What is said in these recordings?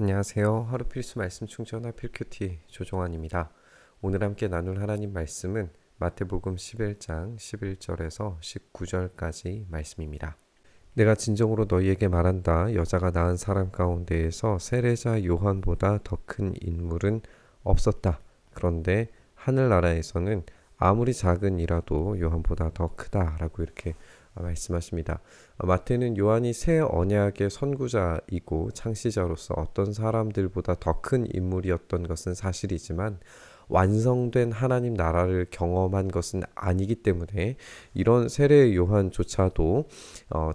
안녕하세요. 하루 필수 말씀 충전화 필큐티 조종환입니다. 오늘 함께 나눌 하나님 말씀은 마태복음 11장 11절에서 19절까지 말씀입니다. 내가 진정으로 너희에게 말한다. 여자가 낳은 사람 가운데에서 세례자 요한보다 더 큰 인물은 없었다. 그런데 하늘나라에서는 아무리 작은 이라도 요한보다 더 크다라고 이렇게 말씀하십니다. 마태는 요한이 새 언약의 선구자이고 창시자로서 어떤 사람들보다 더 큰 인물이었던 것은 사실이지만 완성된 하나님 나라를 경험한 것은 아니기 때문에 이런 세례 요한조차도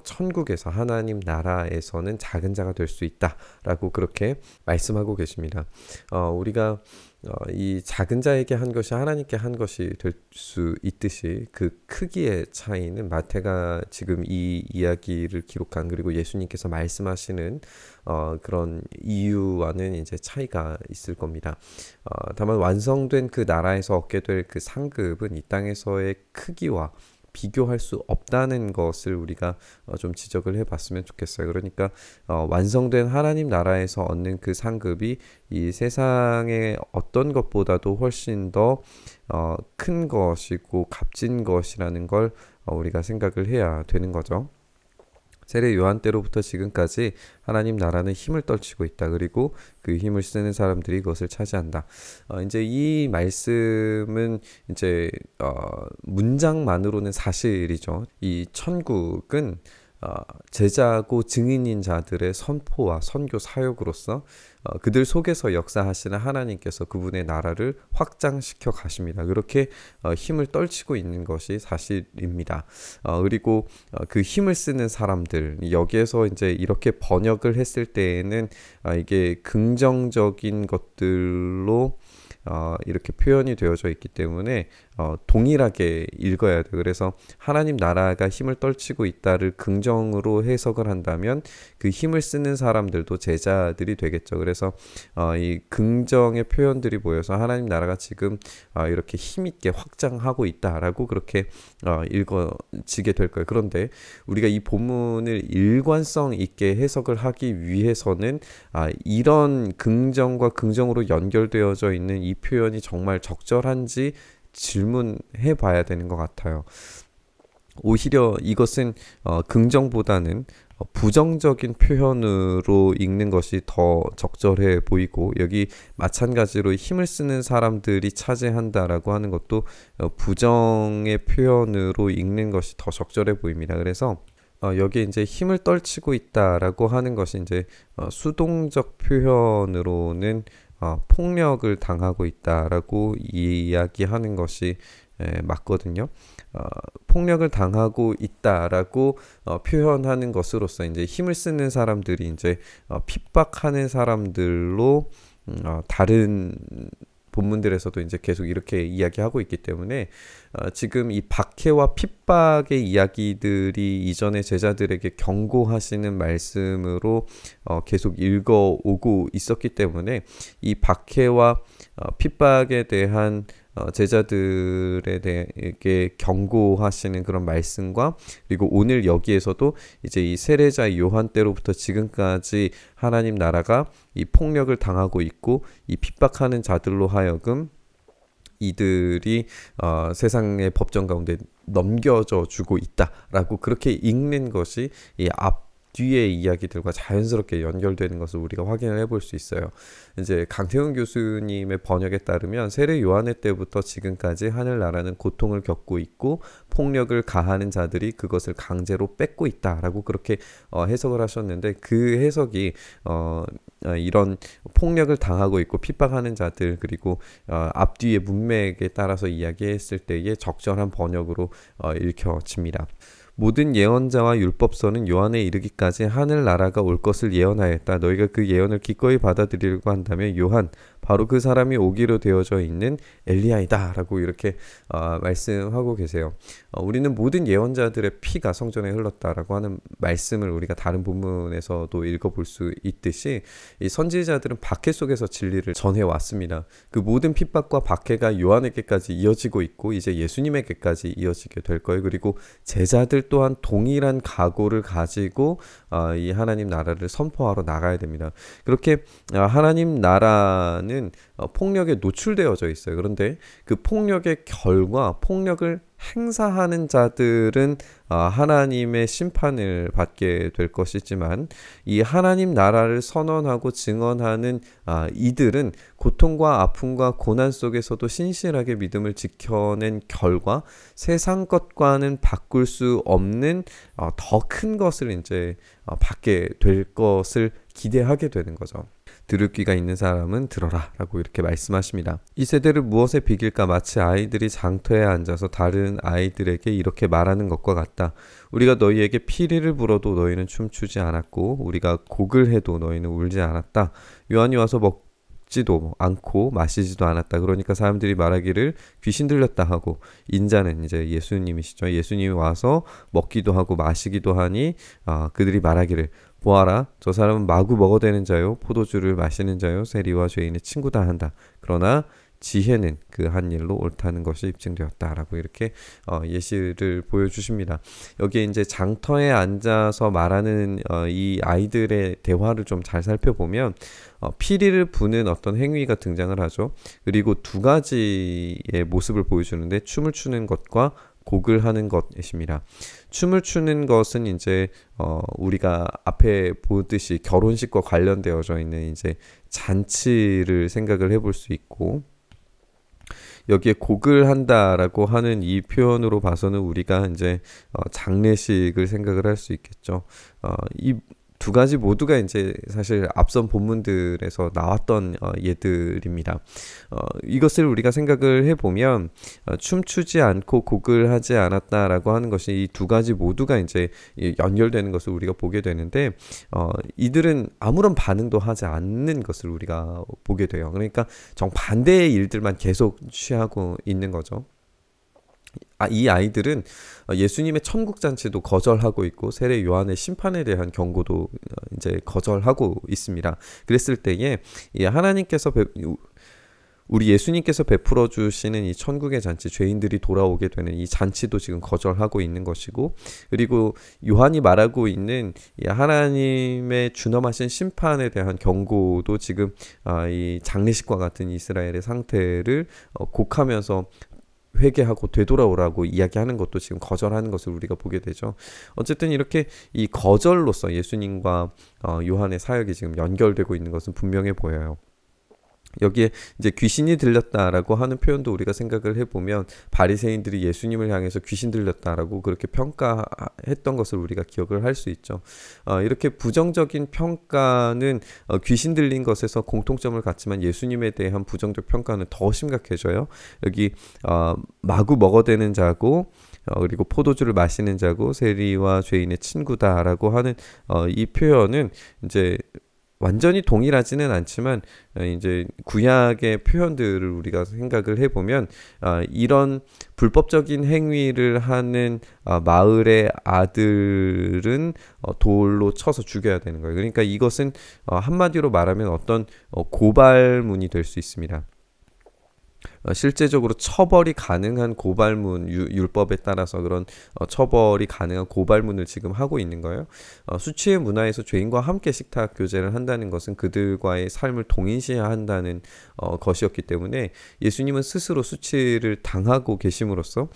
천국에서 하나님 나라에서는 작은 자가 될 수 있다라고 그렇게 말씀하고 계십니다. 우리가 이 작은 자에게 한 것이 하나님께 한 것이 될 수 있듯이 그 크기의 차이는 마태가 지금 이 이야기를 기록한 그리고 예수님께서 말씀하시는 그런 이유와는 이제 차이가 있을 겁니다. 다만 완성된 그 나라에서 얻게 될 그 상급은 이 땅에서의 크기와 비교할 수 없다는 것을 우리가 좀 지적을 해봤으면 좋겠어요. 그러니까 완성된 하나님 나라에서 얻는 그 상급이 이 세상의 어떤 것보다도 훨씬 더 큰 것이고 값진 것이라는 걸 우리가 생각을 해야 되는 거죠. 세례 요한 때로부터 지금까지 하나님 나라는 힘을 떨치고 있다. 그리고 그 힘을 쓰는 사람들이 그것을 차지한다. 이제 이 말씀은 이제 문장만으로는 사실이죠. 이 천국은 제자고 증인인 자들의 선포와 선교 사역으로서 그들 속에서 역사하시는 하나님께서 그분의 나라를 확장시켜 가십니다. 그렇게 힘을 떨치고 있는 것이 사실입니다. 그리고 그 힘을 쓰는 사람들 여기에서 이제 이렇게 번역을 했을 때에는 이게 긍정적인 것들로 이렇게 표현이 되어져 있기 때문에 동일하게 읽어야 돼요. 그래서 하나님 나라가 힘을 떨치고 있다를 긍정으로 해석을 한다면 그 힘을 쓰는 사람들도 제자들이 되겠죠. 그래서 이 긍정의 표현들이 모여서 하나님 나라가 지금 이렇게 힘있게 확장하고 있다라고 그렇게 읽어지게 될 거예요. 그런데 우리가 이 본문을 일관성 있게 해석을 하기 위해서는 이런 긍정과 긍정으로 연결되어져 있는 이 표현이 정말 적절한지 질문해 봐야 되는 것 같아요. 오히려 이것은 긍정보다는 부정적인 표현으로 읽는 것이 더 적절해 보이고 여기 마찬가지로 힘을 쓰는 사람들이 차지한다라고 하는 것도 부정의 표현으로 읽는 것이 더 적절해 보입니다. 그래서 여기에 이제 힘을 떨치고 있다라고 하는 것이 이제 수동적 표현으로는 폭력을 당하고 있다라고 이야기하는 것이 맞거든요. 폭력을 당하고 있다라고 표현하는 것으로서 이제 힘을 쓰는 사람들이 이제 핍박하는 사람들로 다른 본문들에서도 이제 계속 이렇게 이야기하고 있기 때문에 지금 이 박해와 핍박의 이야기들이 이전에 제자들에게 경고하시는 말씀으로 계속 읽어오고 있었기 때문에 이 박해와 핍박에 대한 제자들에 대해 경고하시는 그런 말씀과 그리고 오늘 여기에서도 이제 이 세례자 요한 때로부터 지금까지 하나님 나라가 이 폭력을 당하고 있고 이 핍박하는 자들로 하여금 이들이 세상의 법정 가운데 넘겨져 주고 있다라고 그렇게 읽는 것이 이 뒤의 이야기들과 자연스럽게 연결되는 것을 우리가 확인을 해볼 수 있어요. 이제 강태훈 교수님의 번역에 따르면 세례 요한의 때부터 지금까지 하늘나라는 고통을 겪고 있고 폭력을 가하는 자들이 그것을 강제로 뺏고 있다라고 그렇게 해석을 하셨는데 그 해석이 이런 폭력을 당하고 있고 핍박하는 자들 그리고 앞뒤의 문맥에 따라서 이야기했을 때의 적절한 번역으로 읽혀집니다. 모든 예언자와 율법서는 요한에 이르기까지 하늘나라가 올 것을 예언하였다. 너희가 그 예언을 기꺼이 받아들이려고 한다면 요한 바로 그 사람이 오기로 되어져 있는 엘리야이다 라고 이렇게 말씀하고 계세요. 우리는 모든 예언자들의 피가 성전에 흘렀다라고 하는 말씀을 우리가 다른 본문에서도 읽어볼 수 있듯이 이 선지자들은 박해 속에서 진리를 전해왔습니다. 그 모든 핍박과 박해가 요한에게까지 이어지고 있고 이제 예수님에게까지 이어지게 될 거예요. 그리고 제자들 또한 동일한 각오를 가지고 이 하나님 나라를 선포하러 나가야 됩니다. 그렇게 하나님 나라는 폭력에 노출되어져 있어요. 그런데 그 폭력의 결과, 폭력을 행사하는 자들은 하나님의 심판을 받게 될 것이지만 이 하나님 나라를 선언하고 증언하는 이들은 고통과 아픔과 고난 속에서도 신실하게 믿음을 지켜낸 결과 세상 것과는 바꿀 수 없는 더 큰 것을 이제 받게 될 것을 기대하게 되는 거죠. 들을 귀가 있는 사람은 들어라 라고 이렇게 말씀하십니다. 이 세대를 무엇에 비길까? 마치 아이들이 장터에 앉아서 다른 아이들에게 이렇게 말하는 것과 같다. 우리가 너희에게 피리를 불어도 너희는 춤추지 않았고 우리가 곡을 해도 너희는 울지 않았다. 요한이 와서 먹지도 않고 마시지도 않았다. 그러니까 사람들이 말하기를 귀신 들렸다 하고, 인자는 이제 예수님이시죠. 예수님이 와서 먹기도 하고 마시기도 하니 그들이 말하기를 보아라, 저 사람은 마구 먹어대는 자요 포도주를 마시는 자요 세리와 죄인의 친구다 한다. 그러나 지혜는 그 한 일로 옳다는 것이 입증되었다라고 이렇게 예시를 보여주십니다. 여기에 이제 장터에 앉아서 말하는 이 아이들의 대화를 좀 잘 살펴보면 피리를 부는 어떤 행위가 등장을 하죠. 그리고 두 가지의 모습을 보여주는데 춤을 추는 것과 곡을 하는 것이십니다. 춤을 추는 것은 이제 우리가 앞에 보듯이 결혼식과 관련되어져 있는 이제 잔치를 생각을 해볼 수 있고, 여기에 곡을 한다라고 하는 이 표현으로 봐서는 우리가 이제 장례식을 생각을 할 수 있겠죠. 이 두 가지 모두가 이제 사실 앞선 본문들에서 나왔던 예들입니다. 이것을 우리가 생각을 해보면 춤추지 않고 곡을 하지 않았다라고 하는 것이 이 두 가지 모두가 이제 연결되는 것을 우리가 보게 되는데 이들은 아무런 반응도 하지 않는 것을 우리가 보게 돼요. 그러니까 정반대의 일들만 계속 취하고 있는 거죠. 이 아이들은 예수님의 천국 잔치도 거절하고 있고 세례 요한의 심판에 대한 경고도 이제 거절하고 있습니다. 그랬을 때에 하나님께서 우리 예수님께서 베풀어 주시는 이 천국의 잔치, 죄인들이 돌아오게 되는 이 잔치도 지금 거절하고 있는 것이고, 그리고 요한이 말하고 있는 이 하나님의 준엄하신 심판에 대한 경고도 지금 이 장례식과 같은 이스라엘의 상태를 곡하면서 회개하고 되돌아오라고 이야기하는 것도 지금 거절하는 것을 우리가 보게 되죠. 어쨌든 이렇게 이 거절로서 예수님과 요한의 사역이 지금 연결되고 있는 것은 분명해 보여요. 여기에 이제 귀신이 들렸다라고 하는 표현도 우리가 생각을 해보면 바리새인들이 예수님을 향해서 귀신 들렸다라고 그렇게 평가했던 것을 우리가 기억을 할 수 있죠. 이렇게 부정적인 평가는 귀신 들린 것에서 공통점을 갖지만 예수님에 대한 부정적 평가는 더 심각해져요. 여기 마구 먹어대는 자고 그리고 포도주를 마시는 자고 세리와 죄인의 친구다라고 하는 이 표현은 이제 완전히 동일하지는 않지만 이제 구약의 표현들을 우리가 생각을 해보면 이런 불법적인 행위를 하는 마을의 아들은 돌로 쳐서 죽여야 되는 거예요. 그러니까 이것은 한마디로 말하면 어떤 고발문이 될 수 있습니다. 실제적으로 처벌이 가능한 고발문, 율법에 따라서 그런 처벌이 가능한 고발문을 지금 하고 있는 거예요. 수치의 문화에서 죄인과 함께 식탁 교제를 한다는 것은 그들과의 삶을 동일시한다는 것이었기 때문에 예수님은 스스로 수치를 당하고 계심으로써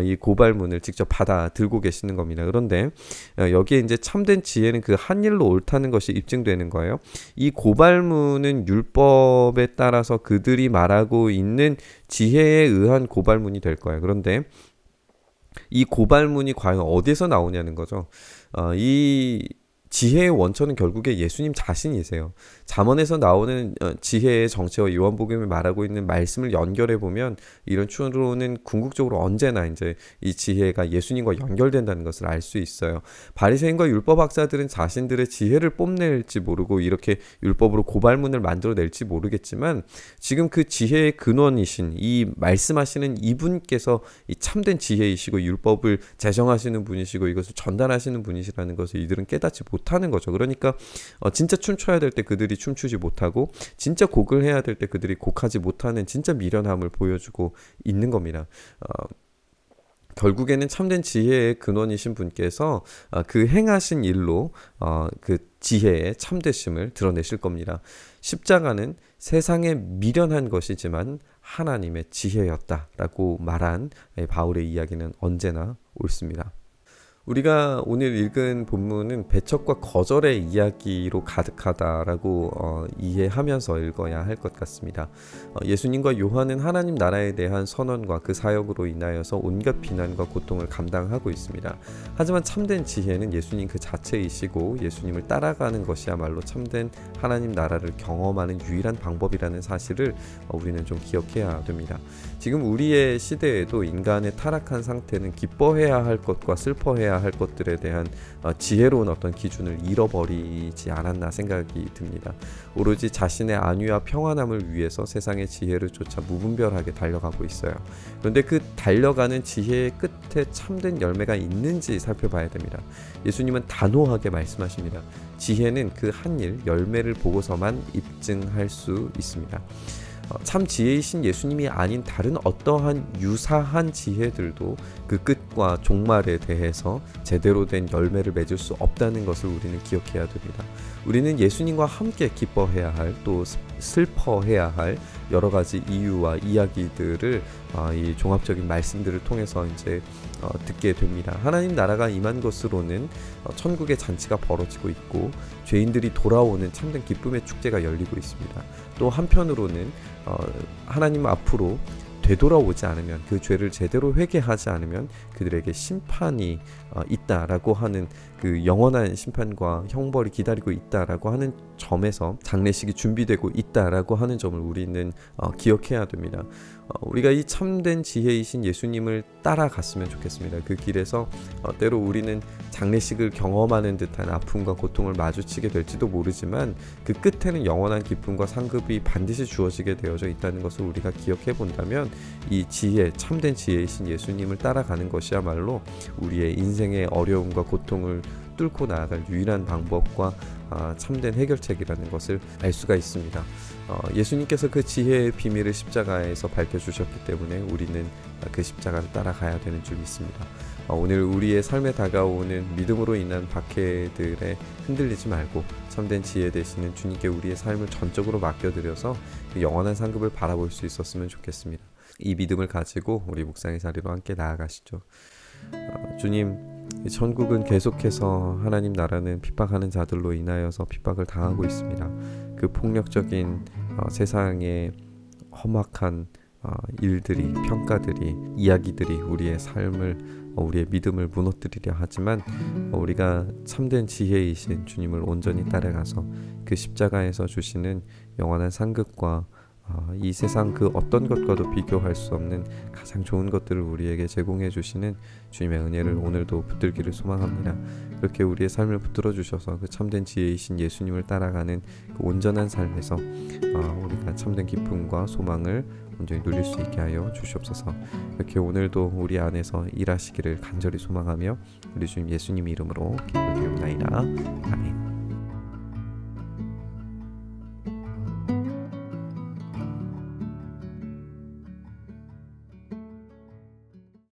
이 고발문을 직접 받아 들고 계시는 겁니다. 그런데 여기에 이제 참된 지혜는 그 한 일로 옳다는 것이 입증되는 거예요. 이 고발문은 율법에 따라서 그들이 말하고 있는 지혜에 의한 고발문이 될 거예요. 그런데 이 고발문이 과연 어디서 나오냐는 거죠. 이 지혜의 원천은 결국에 예수님 자신이세요. 잠언에서 나오는 지혜의 정체와 요한복음이 말하고 있는 말씀을 연결해 보면 이런 추론은 궁극적으로 언제나 이제 이 지혜가 예수님과 연결된다는 것을 알 수 있어요. 바리새인과 율법학자들은 자신들의 지혜를 뽐낼지 모르고 이렇게 율법으로 고발문을 만들어낼지 모르겠지만 지금 그 지혜의 근원이신 이 말씀하시는 이분께서 이 참된 지혜이시고 율법을 제정하시는 분이시고 이것을 전달하시는 분이시라는 것을 이들은 깨닫지 못하는 거죠. 그러니까 진짜 춤춰야 될 때 그들이 춤추지 못하고 진짜 곡을 해야 될 때 그들이 곡하지 못하는 진짜 미련함을 보여주고 있는 겁니다. 결국에는 참된 지혜의 근원이신 분께서 그 행하신 일로 그 지혜의 참되심을 드러내실 겁니다. 십자가는 세상에 미련한 것이지만 하나님의 지혜였다라고 말한 바울의 이야기는 언제나 옳습니다. 우리가 오늘 읽은 본문은 배척과 거절의 이야기로 가득하다라고 이해하면서 읽어야 할 것 같습니다. 예수님과 요한은 하나님 나라에 대한 선언과 그 사역으로 인하여서 온갖 비난과 고통을 감당하고 있습니다. 하지만 참된 지혜는 예수님 그 자체이시고 예수님을 따라가는 것이야말로 참된 하나님 나라를 경험하는 유일한 방법이라는 사실을 우리는 좀 기억해야 됩니다. 지금 우리의 시대에도 인간의 타락한 상태는 기뻐해야 할 것과 슬퍼해야 할 것들에 대한 지혜로운 어떤 기준을 잃어버리지 않았나 생각이 듭니다. 오로지 자신의 안위와 평안함을 위해서 세상의 지혜를 쫓아 무분별하게 달려가고 있어요. 그런데 그 달려가는 지혜의 끝에 참된 열매가 있는지 살펴봐야 됩니다. 예수님은 단호하게 말씀하십니다. 지혜는 그 한 일 열매를 보고서만 입증할 수 있습니다. 참 지혜이신 예수님이 아닌 다른 어떠한 유사한 지혜들도 그 끝과 종말에 대해서 제대로 된 열매를 맺을 수 없다는 것을 우리는 기억해야 됩니다. 우리는 예수님과 함께 기뻐해야 할, 또 슬퍼해야 할 여러 가지 이유와 이야기들을 이 종합적인 말씀들을 통해서 이제 듣게 됩니다. 하나님 나라가 임한 것으로는 천국의 잔치가 벌어지고 있고 죄인들이 돌아오는 참된 기쁨의 축제가 열리고 있습니다. 또 한편으로는 하나님 앞으로 되돌아오지 않으면, 그 죄를 제대로 회개하지 않으면 그들에게 심판이 있다라고 하는, 그 영원한 심판과 형벌이 기다리고 있다라고 하는 점에서 장례식이 준비되고 있다라고 하는 점을 우리는 기억해야 됩니다. 우리가 이 참된 지혜이신 예수님을 따라갔으면 좋겠습니다. 그 길에서 때로 우리는 장례식을 경험하는 듯한 아픔과 고통을 마주치게 될지도 모르지만 그 끝에는 영원한 기쁨과 상급이 반드시 주어지게 되어져 있다는 것을 우리가 기억해 본다면 이 지혜, 참된 지혜이신 예수님을 따라가는 것이야말로 우리의 인생의 어려움과 고통을 뚫고 나아갈 유일한 방법과 참된 해결책이라는 것을 알 수가 있습니다. 예수님께서 그 지혜의 비밀을 십자가에서 밝혀주셨기 때문에 우리는 그 십자가를 따라가야 되는 줄 믿습니다. 오늘 우리의 삶에 다가오는 믿음으로 인한 박해들에 흔들리지 말고 참된 지혜 되시는 주님께 우리의 삶을 전적으로 맡겨드려서 영원한 상급을 바라볼 수 있었으면 좋겠습니다. 이 믿음을 가지고 우리 묵상의 자리로 함께 나아가시죠. 주님, 천국은 계속해서 하나님 나라는 핍박하는 자들로 인하여서 핍박을 당하고 있습니다. 그 폭력적인 세상의 험악한 일들이, 평가들이, 이야기들이 우리의 삶을, 우리의 믿음을 무너뜨리려 하지만 우리가 참된 지혜이신 주님을 온전히 따라가서 그 십자가에서 주시는 영원한 상급과 이 세상 그 어떤 것과도 비교할 수 없는 가장 좋은 것들을 우리에게 제공해 주시는 주님의 은혜를 오늘도 붙들기를 소망합니다. 그렇게 우리의 삶을 붙들어 주셔서 그 참된 지혜이신 예수님을 따라가는 그 온전한 삶에서 우리가 참된 기쁨과 소망을 온전히 누릴 수 있게 하여 주시옵소서. 이렇게 오늘도 우리 안에서 일하시기를 간절히 소망하며 우리 주님 예수님 이름으로 기도드리옵나이다. 아멘.